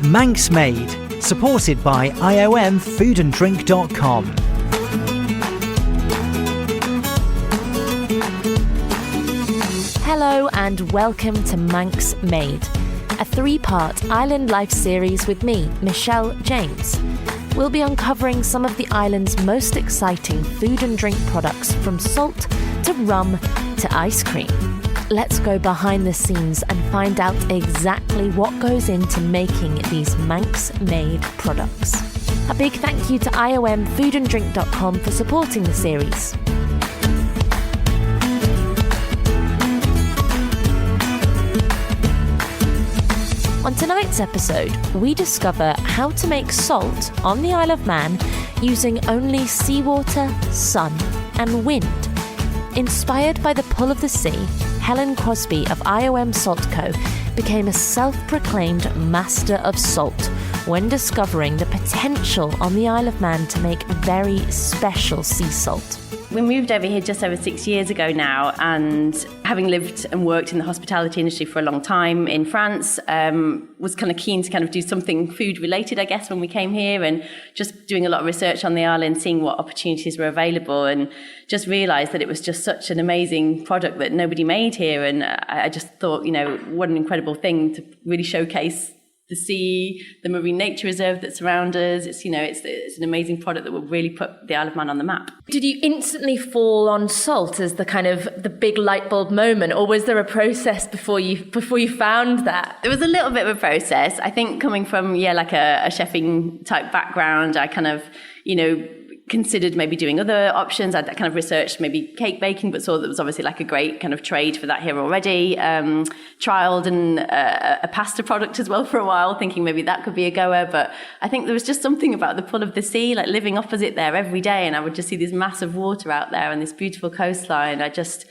Manx Made, supported by iomfoodanddrink.com. Hello and welcome to Manx Made, a 3-part island life series with me, Michelle James. We'll be uncovering some of the island's most exciting food and drink products, from salt to rum to ice cream. Let's go behind the scenes and find out exactly what goes into making these Manx-made products. A big thank you to iomfoodanddrink.com for supporting the series. On tonight's episode, we discover how to make salt on the Isle of Man using only seawater, sun, and wind. Inspired by the pull of the sea, Helen Crosby of IOM Salt Co. became a self-proclaimed master of salt when discovering the potential on the Isle of Man to make very special sea salt. We moved over here just over 6 years ago now, and having lived and worked in the hospitality industry for a long time in France, was kind of keen to kind of do something food related, I guess, when we came here, and just doing a lot of research on the island, seeing what opportunities were available, and just realised that it was just such an amazing product that nobody made here. And I just thought, what an incredible thing to really showcase the sea, the marine nature reserve that surrounds us. It's an amazing product that will really put the Isle of Man on the map. Did you instantly fall on salt as the kind of the big light bulb moment, or was there a process before you found that? There was a little bit of a process. I think coming from like a chefing type background, I kind of considered maybe doing other options. I'd kind of researched maybe cake baking, but saw that was obviously like a great kind of trade for that here already. Trialed a pasta product as well for a while, thinking maybe that could be a goer. But I think there was just something about the pull of the sea, like living opposite there every day, and I would just see this massive water out there and this beautiful coastline. I just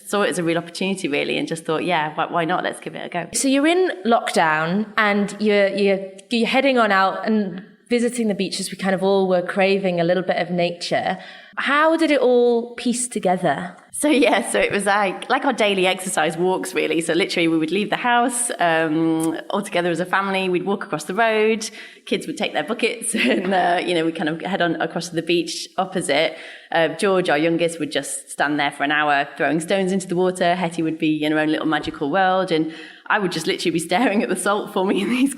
saw it as a real opportunity, really, and just thought, why not? Let's give it a go. So you're in lockdown and you're heading on out and visiting the beaches. We kind of all were craving a little bit of nature. How did it all piece together? So it was like our daily exercise walks, really. So literally we would leave the house all together as a family. We'd walk across the road. Kids would take their buckets and, we'd kind of head on across to the beach opposite. George, our youngest, would just stand there for an hour throwing stones into the water. Hetty would be in her own little magical world, and I would just literally be staring at the salt forming in these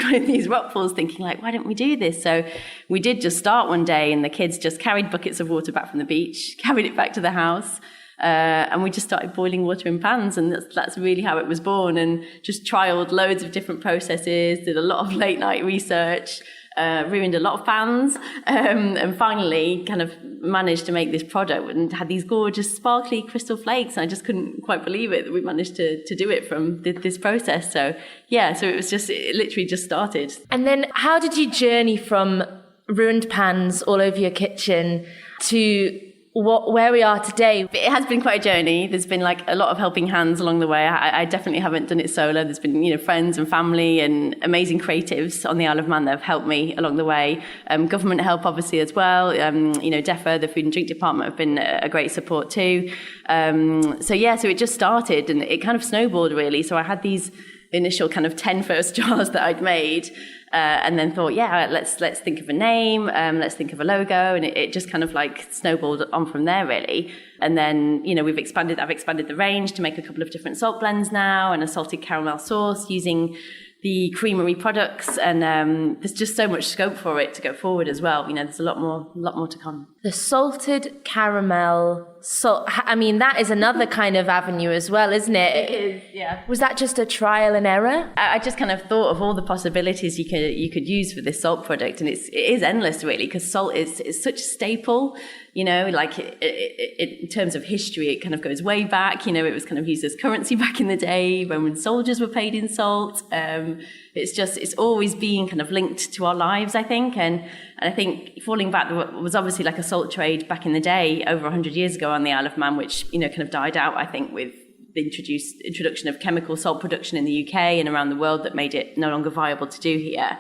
rock pools, thinking like, why don't we do this? So we did just start one day, and the kids just carried buckets of water back from the beach, carried it back to the house, and we just started boiling water in pans, and that's really how it was born. And just trialed loads of different processes, did a lot of late night research, ruined a lot of pans, and finally kind of managed to make this product and had these gorgeous sparkly crystal flakes. And I just couldn't quite believe it that we managed to do it from this process. So it literally just started. And then how did you journey from ruined pans all over your kitchen to where we are today? It has been quite a journey. There's been like a lot of helping hands along the way. I definitely haven't done it solo. There's been, friends and family and amazing creatives on the Isle of Man that have helped me along the way. Government help, obviously, as well. DEFRA, the Food and Drink Department, have been a great support too. So it just started and it kind of snowballed, really. So I had these initial kind of 10 first jars that I'd made. And then thought, let's think of a name, let's think of a logo, and it just kind of like snowballed on from there, really. And then, I've expanded the range to make a couple of different salt blends now, and a salted caramel sauce using the creamery products, and there's just so much scope for it to go forward as well. There's a lot more to come. The salted caramel salt, that is another kind of avenue as well, isn't it? It is, yeah. Was that just a trial and error? I just kind of thought of all the possibilities you could use for this salt product, and it is endless, really, because salt is such a staple. Like in terms of history, it kind of goes way back. It was kind of used as currency back in the day. Roman soldiers were paid in salt. It's always been kind of linked to our lives, I think. And I think falling back, there was obviously like a salt trade back in the day, over 100 years ago on the Isle of Man, which, kind of died out, I think, with the introduction of chemical salt production in the UK and around the world that made it no longer viable to do here.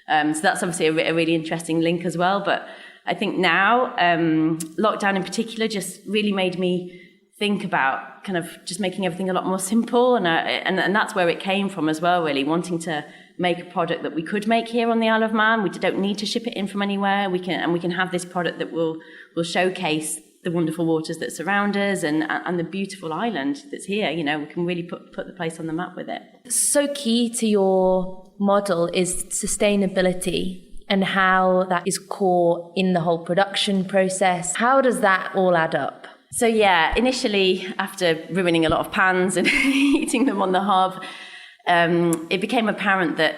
So that's obviously a really interesting link as well. But I think now, lockdown in particular just really made me think about kind of just making everything a lot more simple, and that's where it came from as well, really wanting to make a product that we could make here on the Isle of Man. We don't need to ship it in from anywhere. We can have this product that will showcase the wonderful waters that surround us and the beautiful island that's here. You know, we can really put the place on the map with it. So key to your model is sustainability and how that is core in the whole production process. How does that all add up? So yeah, initially, after ruining a lot of pans and eating them on the hob, it became apparent that,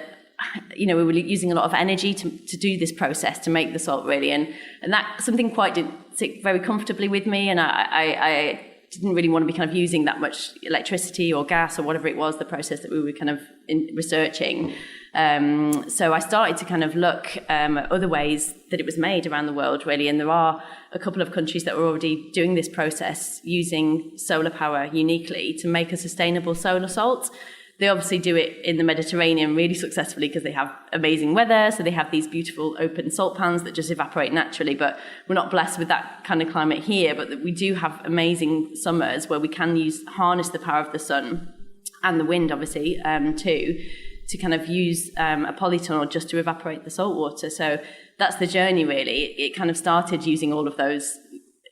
you know, we were using a lot of energy to do this process, to make the salt, really. And that something quite didn't sit very comfortably with me. And I didn't really want to be kind of using that much electricity or gas or whatever it was, the process that we were kind of researching. So I started to kind of look at other ways that it was made around the world, really. And there are a couple of countries that were already doing this process using solar power uniquely to make a sustainable solar salt. They obviously do it in the Mediterranean really successfully because they have amazing weather. So they have these beautiful open salt pans that just evaporate naturally. But we're not blessed with that kind of climate here. But we do have amazing summers where we can harness the power of the sun and the wind, obviously, too, to kind of use a polytunnel just to evaporate the salt water. So that's the journey, really. It kind of started using all of those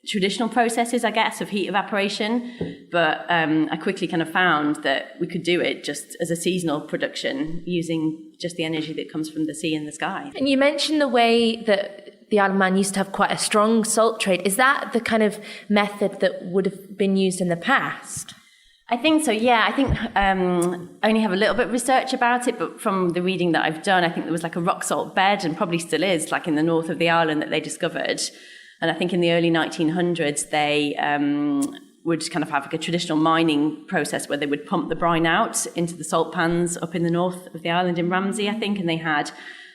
traditional processes, I guess, of heat evaporation. But I quickly kind of found that we could do it just as a seasonal production using just the energy that comes from the sea and the sky. And you mentioned the way that the Isle of Man used to have quite a strong salt trade. Is that the kind of method that would have been used in the past? I think so, yeah. I think I only have a little bit of research about it, but from the reading that I've done, I think there was like a rock salt bed, and probably still is, like in the north of the island, that they discovered. And I think in the early 1900s, they would kind of have like a traditional mining process where they would pump the brine out into the salt pans up in the north of the island in Ramsey, I think, and they had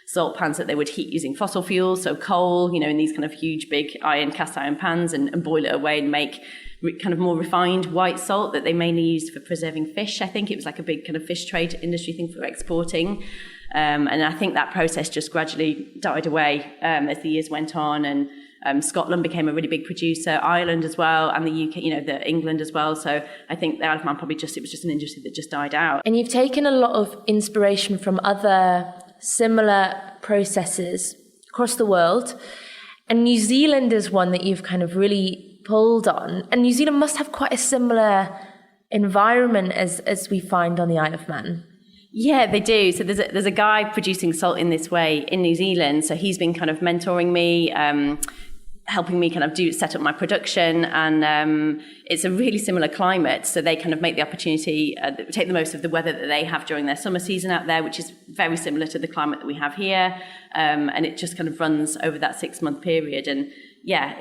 salt pans that they would heat using fossil fuels, so coal, you know, in these kind of huge, big cast iron pans, and boil it away and make kind of more refined white salt that they mainly used for preserving fish. I think it was like a big kind of fish trade industry thing for exporting. And I think that process just gradually died away as the years went on. And Scotland became a really big producer, Ireland as well, and the UK, you know, the England as well. So I think the Isle of Man it was just an industry that just died out. And you've taken a lot of inspiration from other similar processes across the world. And New Zealand is one that you've kind of really pulled on. And New Zealand must have quite a similar environment as we find on the Isle of Man. Yeah, they do. So there's a guy producing salt in this way in New Zealand. So he's been kind of mentoring me, helping me kind of set up my production, and it's a really similar climate. So they kind of make the opportunity, take the most of the weather that they have during their summer season out there, which is very similar to the climate that we have here, and it just kind of runs over that 6-month period. And yeah,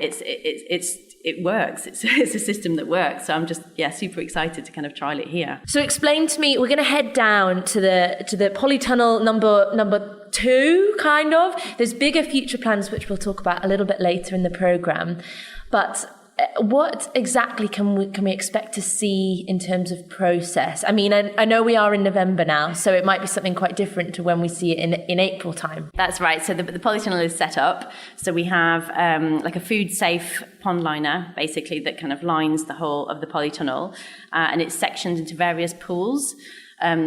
it works. It's a system that works. So I'm just super excited to kind of trial it here. So explain to me. We're going to head down to the polytunnel number 2, kind of. There's bigger future plans, which we'll talk about a little bit later in the programme. But what exactly can we expect to see in terms of process? I mean, I know we are in November now, so it might be something quite different to when we see it in April time. That's right. So the polytunnel is set up. So we have like a food-safe pond liner, basically, that kind of lines the whole of the polytunnel, and it's sectioned into various pools.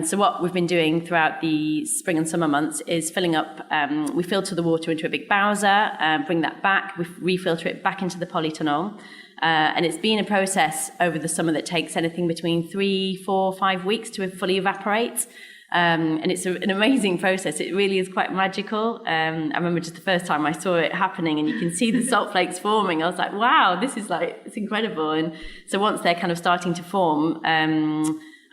So what we've been doing throughout the spring and summer months is filling up, we filter the water into a big bowser, bring that back, we refilter it back into the polytunnel. And it's been a process over the summer that takes anything between 3, 4, 5 weeks to fully evaporate. And it's an amazing process. It really is quite magical. I remember just the first time I saw it happening, and you can see the salt flakes forming. I was like, wow, it's incredible. And so once they're kind of starting to form,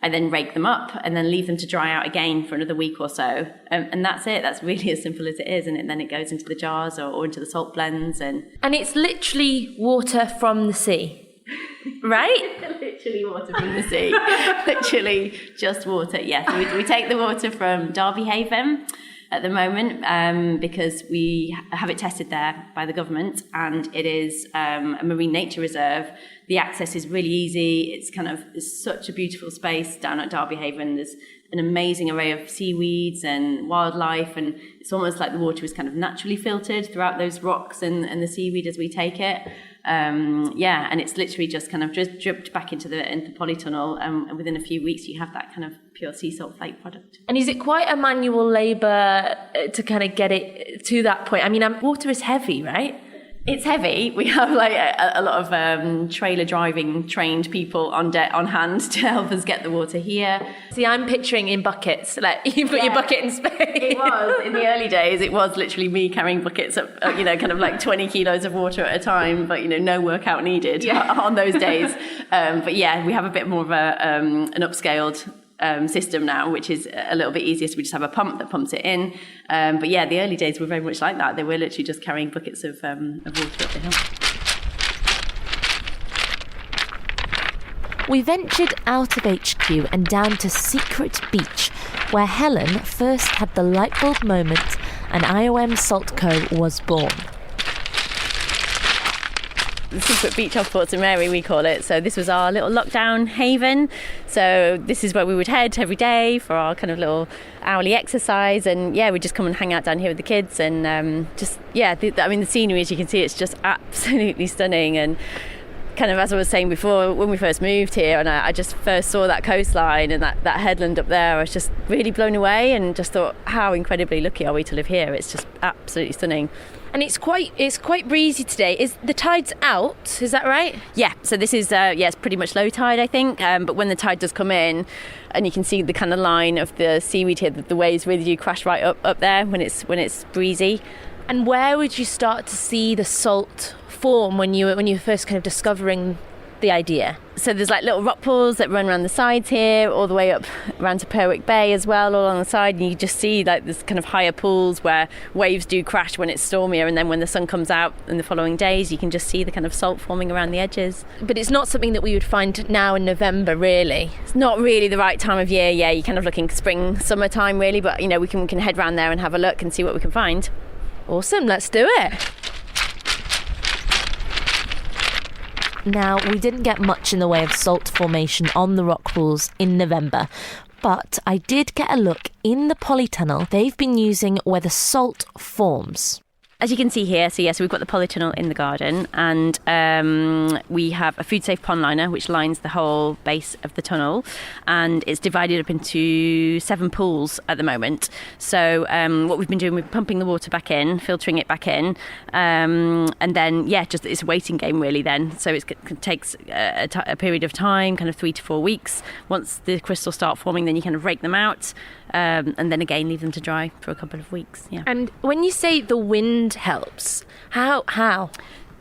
I then rake them up and then leave them to dry out again for another week or so. And that's it. That's really as simple as it is. And then it goes into the jars or into the salt blends. And it's literally water from the sea, right? Literally water from the sea. Literally just water. Yes, we take the water from Derby Haven at the moment because we have it tested there by the government, and it is a marine nature reserve. The access is really easy. It's such a beautiful space down at Derby Haven. There's an amazing array of seaweeds and wildlife, and it's almost like the water is kind of naturally filtered throughout those rocks and the seaweed as we take it. And it's literally just kind of just dripped back into the polytunnel, and within a few weeks you have that kind of pure sea salt flake product. And is it quite a manual labour to kind of get it to that point? I mean, water is heavy, right? It's heavy. We have like a lot of trailer driving trained people on hand to help us get the water here. See, I'm picturing in buckets. Like you've got your bucket in space. It was in the early days. It was literally me carrying buckets of kind of like 20 kilos of water at a time. But no workout needed on those days. But yeah, we have a bit more of an upscaled system now, which is a little bit easier. So we just have a pump that pumps it in. But yeah, the early days were very much like that. They were literally just carrying buckets of water up the hill. We ventured out of HQ and down to Secret Beach, where Helen first had the light bulb moment and IOM Salt Co. was born. The Secret Beach off Port St Mary, we call it. So this was our little lockdown haven. So this is where we would head every day for our kind of little hourly exercise. And yeah, we'd just come and hang out down here with the kids. And the scenery, as you can see, it's just absolutely stunning. And kind of, as I was saying before, when we first moved here and I just first saw that coastline and that headland up there, I was just really blown away and just thought, how incredibly lucky are we to live here? It's just absolutely stunning. And it's quite breezy today. Is the tide's out? Is that right? Yeah. So this is it's pretty much low tide, I think. But when the tide does come in, and you can see the kind of line of the seaweed here, the waves really do crash right up there when it's breezy. And where would you start to see the salt form when you were first kind of discovering the idea? So there's like little rock pools that run around the sides here, all the way up around to Perwick Bay as well, all on the side, and you just see like this kind of higher pools where waves do crash when it's stormier, and then when the sun comes out in the following days, you can just see the kind of salt forming around the edges. But it's not something that we would find now in November, really. It's not really the right time of year. Yeah, you're kind of looking spring, summertime, really. But we can head round there and have a look and see what we can find. Awesome, let's do it. Now, we didn't get much in the way of salt formation on the rock pools in November, but I did get a look in the polytunnel they've been using where the salt forms. As you can see here, so we've got the polytunnel in the garden, and we have a food safe pond liner which lines the whole base of the tunnel, and it's divided up into 7 pools at the moment. So what we've been doing, we're pumping the water back in, filtering it back in, and then just it's a waiting game really then. So it takes a period of time, kind of 3 to 4 weeks. Once the crystals start forming, then you kind of rake them out, and then again leave them to dry for a couple of weeks. Yeah. And when you say the wind helps, how?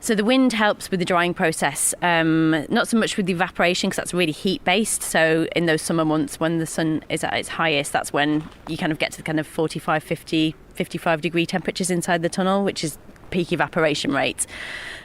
So the wind helps with the drying process, not so much with the evaporation because that's really heat based. So in those summer months when the sun is at its highest, that's when you kind of get to the kind of 45, 50, 55 degree temperatures inside the tunnel, which is peak evaporation rate.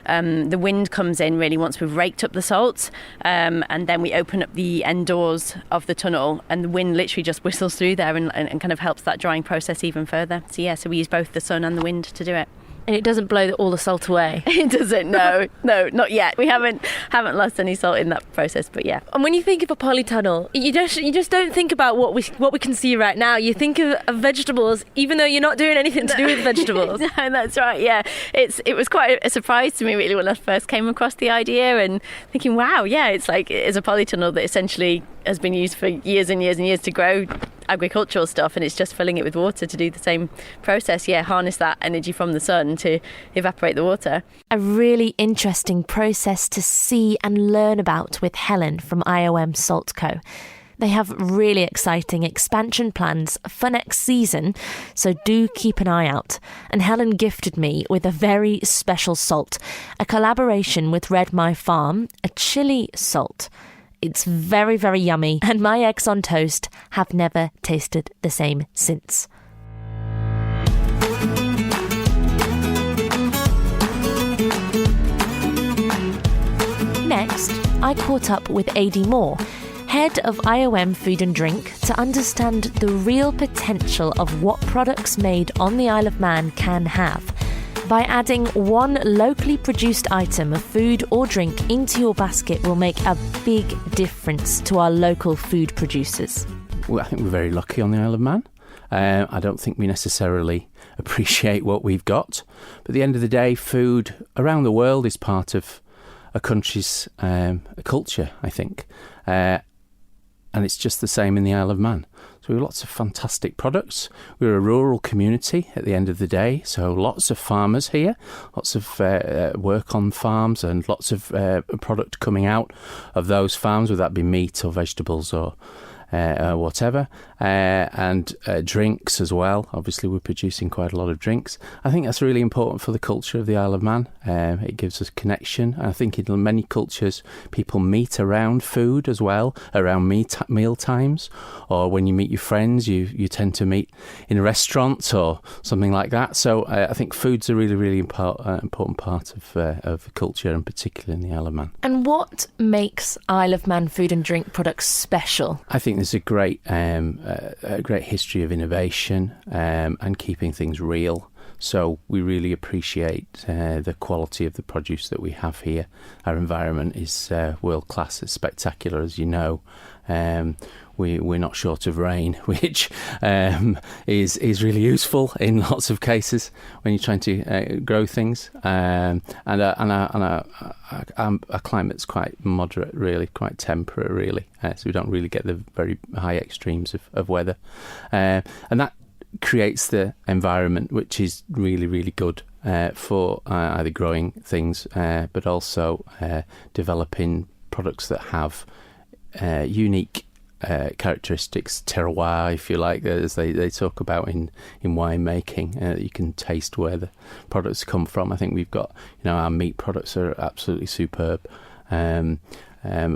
The wind comes in really once we've raked up the salt, and then we open up the end doors of the tunnel, and the wind literally just whistles through there and kind of helps that drying process even further. So we use both the sun and the wind to do it. And it doesn't blow all the salt away? It doesn't, no, not yet. We haven't lost any salt in that process, but yeah. And when you think of a polytunnel, you just don't think about what we can see right now. You think of vegetables, even though you're not doing anything to do with vegetables. No, that's right, yeah. It was quite a surprise to me, really, when I first came across the idea and thinking, wow, yeah, it's like it's a polytunnel that essentially has been used for years and years and years to grow agricultural stuff, and it's just filling it with water to do the same process. Harness that energy from the sun to evaporate the water. A really interesting process to see and learn about with Helen from IOM Salt Co. They have really exciting expansion plans for next season, so do keep an eye out. And Helen gifted me with a very special salt, a collaboration with Red My Farm, a chili salt. It's very, very yummy, and my eggs on toast have never tasted the same since. Next, I caught up with Adi Moore, head of IOM Food and Drink, to understand the real potential of what products made on the Isle of Man can have. By adding one locally produced item of food or drink into your basket will make a big difference to our local food producers. Well, I think we're very lucky on the Isle of Man. I don't think we necessarily appreciate what we've got. But at the end of the day, food around the world is part of a country's culture, I think. And it's just the same in the Isle of Man. So we have lots of fantastic products. We're a rural community at the end of the day, so lots of farmers here, lots of work on farms and lots of product coming out of those farms, whether that be meat or vegetables or whatever, and drinks as well. Obviously, we're producing quite a lot of drinks. I think that's really important for the culture of the Isle of Man. It gives us connection. I think in many cultures, people meet around food as well, around meal times, or when you meet your friends, you tend to meet in a restaurant or something like that. So I think food's a really, really important part of the culture, and particularly in the Isle of Man. And what makes Isle of Man food and drink products special? I think there's a great history of innovation and keeping things real. So we really appreciate the quality of the produce that we have here. Our environment is world class. It's spectacular, as you know. We're not short of rain, which is really useful in lots of cases when you're trying to grow things. And our climate's quite moderate, really, quite temperate, really. So we don't really get the very high extremes of weather. And that creates the environment which is really, really good for either growing things, but also developing products that have unique characteristics, terroir, if you like, as they talk about in winemaking. You can taste where the products come from. I think we've got, our meat products are absolutely superb. A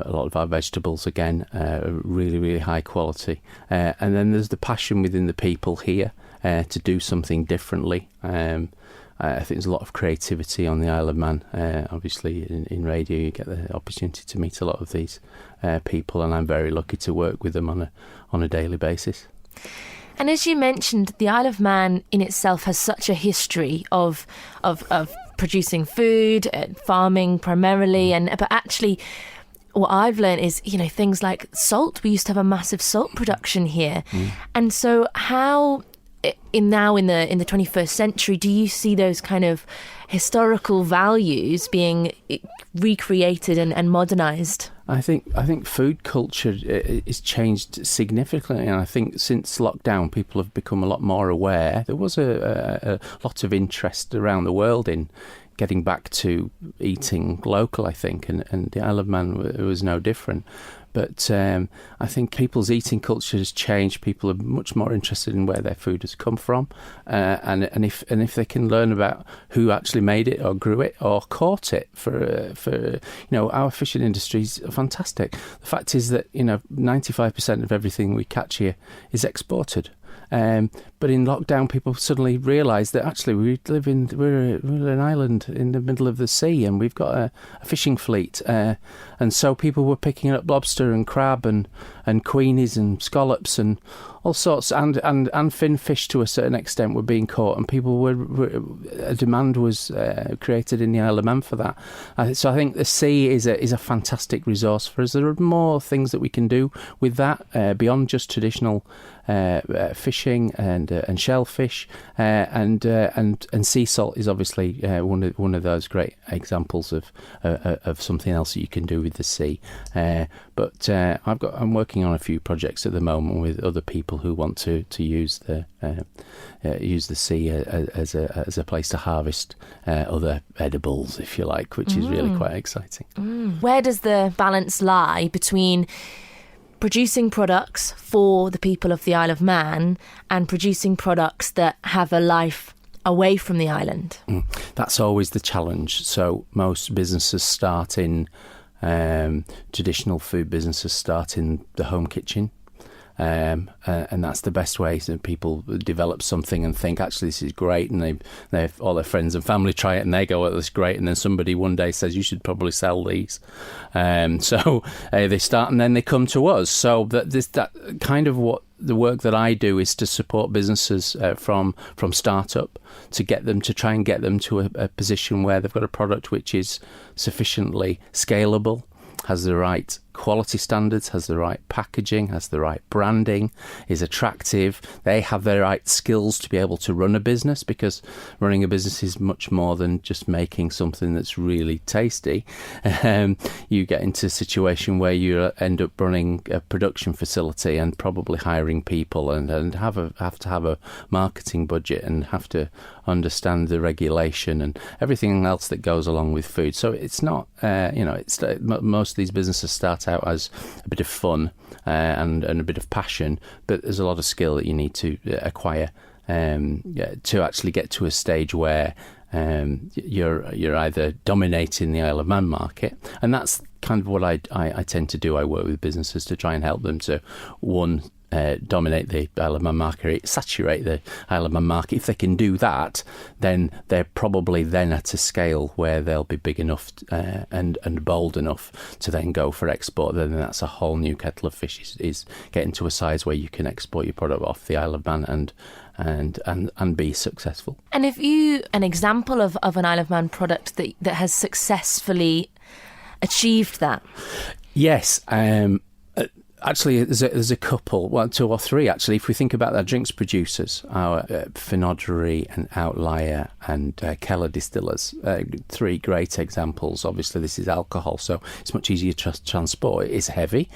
lot of our vegetables, again, are really, really high quality. And then there's the passion within the people here to do something differently. I think there's a lot of creativity on the Isle of Man. Obviously, in radio, you get the opportunity to meet a lot of these people, and I'm very lucky to work with them on a daily basis. And as you mentioned, the Isle of Man in itself has such a history of producing food, farming primarily, but actually, what I've learned is, things like salt. We used to have a massive salt production here, and so how in the 21st century do you see those kind of historical values being recreated and modernised? I think food culture is changed significantly, and I think since lockdown people have become a lot more aware. There was a lot of interest around the world in getting back to eating local, I think, and the Isle of Man was no different. But I think people's eating culture has changed. People are much more interested in where their food has come from, and if they can learn about who actually made it or grew it or caught it. For our fishing industry is fantastic. The fact is that 95% of everything we catch here is exported. But in lockdown, people suddenly realised that actually we're an island in the middle of the sea, and we've got a fishing fleet, and so people were picking up lobster and crab and queenies and scallops and all sorts, and fin fish to a certain extent were being caught, and a demand was created in the Isle of Man for that. So I think the sea is a fantastic resource for us. There are more things that we can do with that beyond just traditional fishing and shellfish, and sea salt is obviously one of those great examples of something else that you can do with the sea. But I'm working on a few projects at the moment with other people who want to use the sea as a place to harvest other edibles, if you like, which is really quite exciting. Where does the balance lie between producing products for the people of the Isle of Man and producing products that have a life away from the island? That's always the challenge. So most businesses start in traditional food businesses start in the home kitchen. And that's the best way. So people develop something and think, actually, this is great, and they all their friends and family try it, and they go, "Oh, this is great." And then somebody one day says, "You should probably sell these." So they start, and then they come to us. So that kind of what the work that I do is to support businesses from startup to try and get them to a position where they've got a product which is sufficiently scalable, has the right quality standards, has the right packaging, has the right branding, is attractive. They have the right skills to be able to run a business, because running a business is much more than just making something that's really tasty. You get into a situation where you end up running a production facility and probably hiring people and have to have a marketing budget and have to understand the regulation and everything else that goes along with food. So it's not, most of these businesses start out as a bit of fun and a bit of passion, but there's a lot of skill that you need to acquire to actually get to a stage where you're either dominating the Isle of Man market, and that's kind of what I tend to do. I work with businesses to try and help them to, one, dominate the Isle of Man market, saturate the Isle of Man market. If they can do that, then they're probably then at a scale where they'll be big enough and bold enough to then go for export. Then that's a whole new kettle of fish, is getting to a size where you can export your product off the Isle of Man and be successful. And if an example of an Isle of Man product that has successfully achieved that? Yes. Actually, there's a couple, well, 2 or 3 actually. If we think about our drinks producers, our Finoddery and Outlier and Keller distillers, 3 great examples. Obviously, this is alcohol, so it's much easier to transport. It's heavy,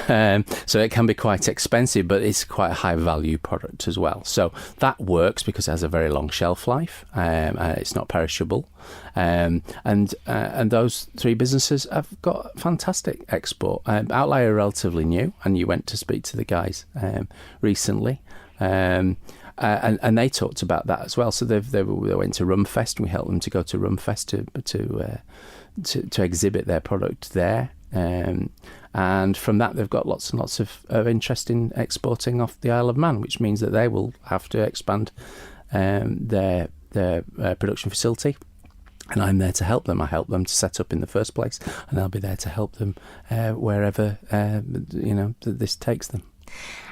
so it can be quite expensive, but it's quite a high value product as well. So that works because it has a very long shelf life. It's not perishable. And those 3 businesses have got fantastic export. Outlier are relatively new, and you went to speak to the guys recently, and they talked about that as well. So they went to Rumfest, and we helped them to go to Rumfest to exhibit their product there. And from that, they've got lots and lots of interest in exporting off the Isle of Man, which means that they will have to expand their production facility. And I'm there to help them. I help them to set up in the first place, and I'll be there to help them wherever this takes them.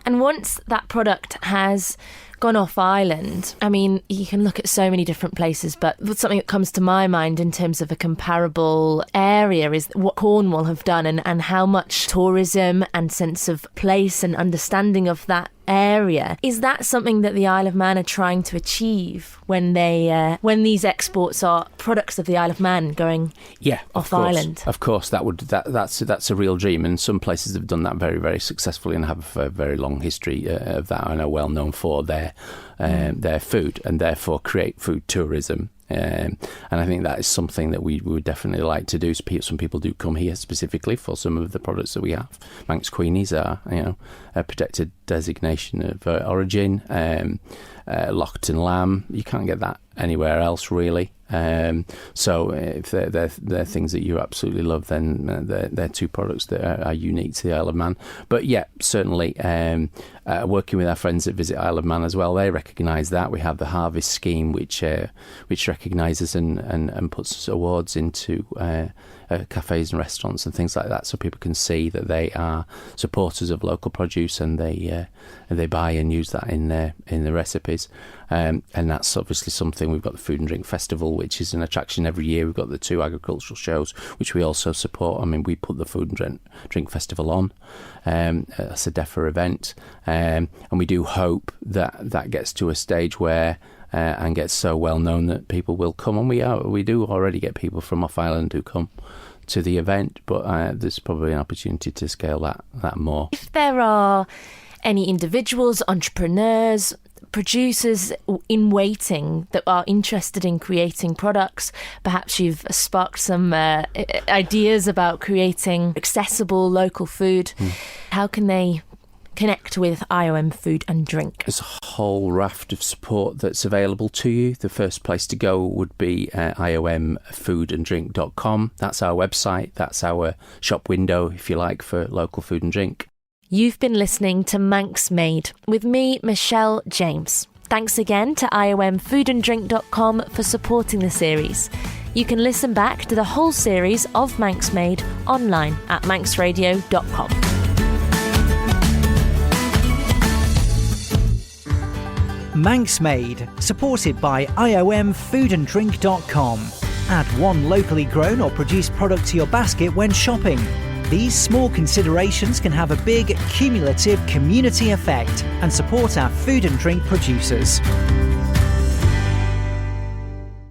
And once that product has gone off island, I mean, you can look at so many different places, but something that comes to my mind in terms of a comparable area is what Cornwall have done, and how much tourism and sense of place and understanding of that area. Is that something that the Isle of Man are trying to achieve when these exports are products of the Isle of Man going off island? Of course, that's a real dream, and some places have done that very, very successfully and have a very long history of that, and are well known for their food, and therefore create food tourism. And I think that is something that we would definitely like to do. Some people do come here specifically for some of the products that we have. Manx Queenies are, a protected designation of origin. Lockton lamb, you can't get that anywhere else really. So if they're things that you absolutely love, then they're 2 products that are unique to the Isle of Man. But yeah, certainly working with our friends at Visit Isle of Man as well, they recognise that. We have the Harvest Scheme, which recognises and puts awards into cafes and restaurants and things like that, so people can see that they are supporters of local produce, and they buy and use that in their recipes. And that's obviously something. We've got the Food and Drink Festival, which is an attraction every year. We've got the 2 agricultural shows, which we also support. I mean, we put the Food and Drink Festival on. That's a DEFRA event, and we do hope that gets to a stage where and gets so well known that people will come. And we do already get people from off island who come to the event, but there's probably an opportunity to scale that more. If there are any individuals, entrepreneurs, producers in waiting that are interested in creating products, perhaps you've sparked some ideas about creating accessible local food, how can they connect with IOM Food and Drink? There's a whole raft of support that's available to you. The first place to go would be iomfoodanddrink.com. That's our website. That's our shop window, if you like, for local food and drink. You've been listening to Manx Made with me, Michelle James. Thanks again to iomfoodanddrink.com for supporting the series. You can listen back to the whole series of Manx Made online at manxradio.com. Manx Made, supported by iomfoodanddrink.com. Add 1 locally grown or produced product to your basket when shopping. These small considerations can have a big, cumulative community effect and support our food and drink producers.